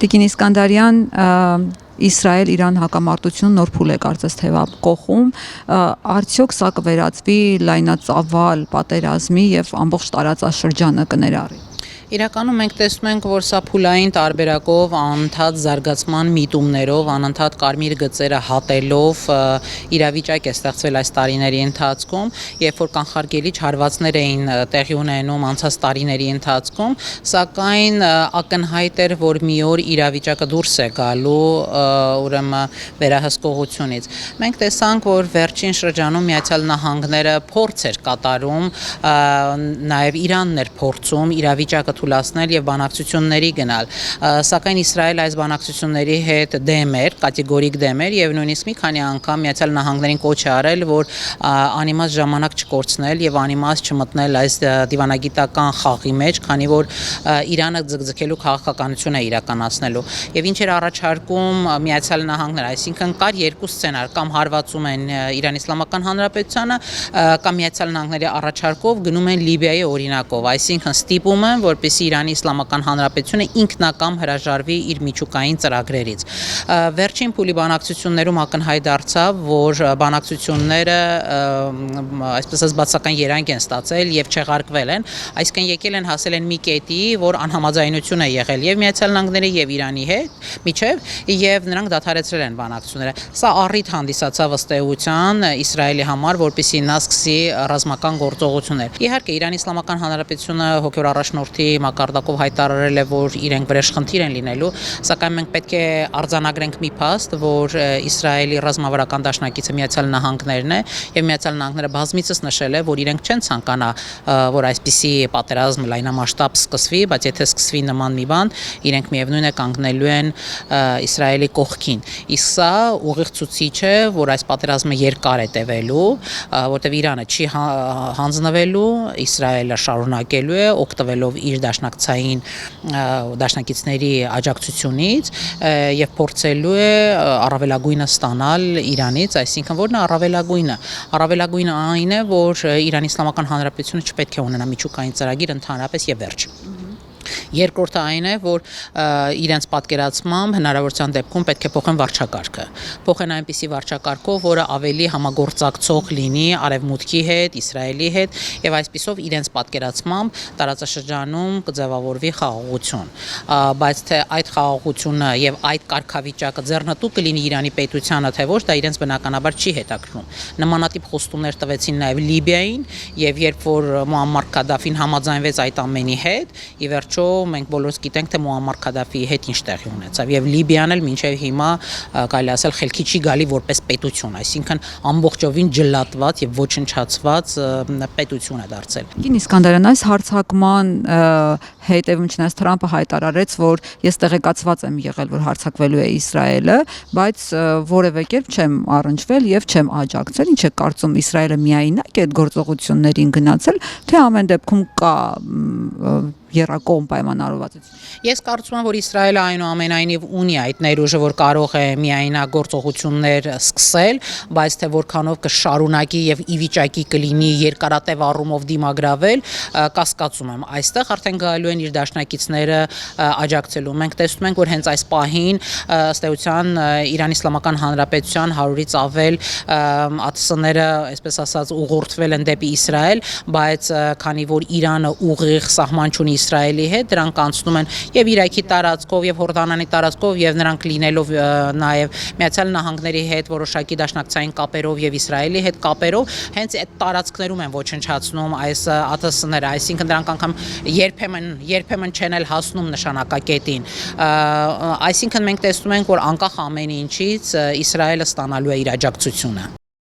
Տիկին Իսկանդարյան, Իսրայել-Իրան հակամարտություն նոր փուլ է կարծես թե կողում, արդյոք սա կվերածվի լայնածավալ պատերազմի եւ ամբողջ տարածաշրջանը կներառի։ Իրականում մենք տեսնում ենք, որ սա փուլային տարբերակով անընդհատ զարգացման միտումներով, անընդհատ կարմիր գծերը հատելով իրավիճակ է ստեղծվել այս տարիների ընթացքում, երբ որ կանխարգելիչ հարվածներ էին տեղի ունենում անցած տարիների ընթացքում, սակայն ակնհայտ էր, որ մի օր իրավիճակը դուրս է գալու ուրեմն վերահսկողությունից։ Մենք տեսանք, որ վերջին շրջանում Միացյալ Նահանգները փորձ էր կատարում, նաև Իրանն էր փորձում իրավիճակը թույլատնել եւ բանակցությունների գնալ, սակայն Իսրայելը այս բանակցությունների հետ դեմ էր, կատեգորիկ դեմ էր եւ նույնիսկ մի քանի անգամ Միացյալ Նահանգներին կոչ է արել, որ անիմաստ ժամանակ չկորցնել եւ անիմաստ չմտնել այս դիվանագիտական խաղի մեջ, քանի որ Իրանը ձգձգելու քաղաքականություն է իրականացնելու։ Եվ ինչ էր առաջարկում Միացյալ Նահանգները, այսինքն կար երկու սցենար, կամ հարվածում են Իրանի Իսլամական Հանրապետությանը, կամ Միացյալ Նահանգների առաջարկով գնում են Լիբիայի օրինակով, այսինքն ստիպում են, որպեսզի Իրանի Իսլամական Հանրապետությունը ինքնակամ հրաժարվի իր միջուկային ծրագրերից։ Վերջին փուլի բանակցություններում ակնհայտ դարձավ, որ բանակցությունները այսպես ասած բացական երանգ են ստացել եւ չեղարկվել են, այսինքն եկել են հասել են մի կետի, որ անհամաձայնություն է եղել եւ Միացյալ Նահանգների եւ Իրանի հետ միջև եւ նրանք դադարեցրել են բանակցությունները։ Սա առիթ հանդիսացավ ըստ էության Իսրայելի համար, որպեսզի նա սկսի ռազմական գործողություններ։ Իհարկե Իրանի Իսլամական Հանրապետությունը հոգեոր առաջնորդի մակարդակով հայտարարել է, որ իրենք վրեժխնդիր են լինելու, սակայն մենք պետք է արձանագրենք մի փաստ, որ Իսրայելի ռազմավարական դաշնակիցը Միացյալ Նահանգներն է եւ Միացյալ Նահանգները բազմիցս նշել է, որ իրենք չեն ցանկանա, որ այսպիսի պատերազմ լայնամասշտաբ սկսվի, բայց եթե սկսվի նման մի բան, իրենք միևնույն է կանգնելու են Իսրայելի կողքին։ Իսկ սա ուղիղ ցուցիչ է, որ այս պատերազմը երկար է տևելու, որտեղ Իրանը չի հանձնվելու, Իսրայելը շարունակելու է օգտվելով իր դաշնակիցների աջակցությունից եւ փորձելու է առավելագույնը ստանալ Իրանից, այսինքն որն է առավելագույնը այն է, որ Իրանի Իսլամական Հանրապետությունը չպետք է ունենա միջուկային ծրագիր ընդհանրապես եւ վերջ։ Երկրորդը այն է, որ իրենց պատկերացմամբ հնարավորության դեպքում պետք է փոխեն վարչակարգը։ Փոխեն այնպիսի վարչակարգով, որը ավելի համագործակցող լինի Արևմուտքի հետ, Իսրայելի հետ եւ այսպիսով իրենց պատկերացմամբ տարածաշրջանում կձևավորվի խաղաղություն։ Բայց թե այդ խաղաղությունը եւ այդ կարգավիճակը ձեռնտու կլինի Իրանի պետությանը, թե ոչ, դա իրենց բնականաբար չի հետաքրքրում։ Նմանատիպ խոստումներ տվեցին նաեւ Լիբիային եւ երբ որ Մուամմար Քադաֆին համաձայնվեց այդ ամենի հետ, ի վերջո մենք բոլորս գիտենք, թե Մուամմար Քադաֆիի հետ ինչ տեղի ունեցավ եւ Լիբիան էլ մինչեւ հիմա կարելի ասել խելքի չի գալի որպես պետություն, այսինքն ամբողջովին ջլատված եւ ոչնչացված պետություն է դարձել։ Տիկին Իսկանդարյան, այս հարձակման հետևում չնայած Թրամփը հայտարարեց, որ ես տեղեկացված եմ եղել, որ հարձակվելու է Իսրայելը, բայց որևէ կերպ չեմ առնչվել եւ չեմ աջակցել։ Ինչ է կարծում, Իսրայելը միայնակ է այդ գործողություններին գնացել, թե ամեն դեպքում կա եռակողմ պայմանավորվածություն։ Ես կարծում եմ, որ Իսրայելը այնուամենայնիվ ունի այդ ներուժը, որ կարող է միայնակ գործողություններ սկսել, բայց թե որքանով կշարունակի եւ ի վիճակի կլինի երկարատև առումով դիմագրավել, կասկածում եմ։ Այստեղ արդեն գալու են իր դաշնակիցները աջակցելու։ Մենք տեսնում ենք, որ հենց այս պահին ըստ էության Իրանի Իսլամական Հանրապետության 100-ից ավել ԱԹՍ-ները, այսպես ասած, ուղղորդվել են դեպի Իսրայել, բայց քանի որ Իրանը ուղիղ սահման չունի Իսրայելի հետ, դրանք անցնում են եւ Իրաքի տարածքով եւ Հորդանանի տարածքով եւ նրանք լինելով նաեւ Միացյալ Նահանգների հետ որոշակի դաշնակցային կապերով եւ Իսրայելի հետ կապերով, հենց այդ տարածքներում են ոչնչացնում այս ԱԹՍ-ները, այսինքն դրանք անգամ երբեմն չեն էլ հասնում նշանակակետին։ Այսինքն մենք տեսնում ենք, որ անկախ ամեն ինչից Իսրայելը ստանալու է իր աջակցությունը։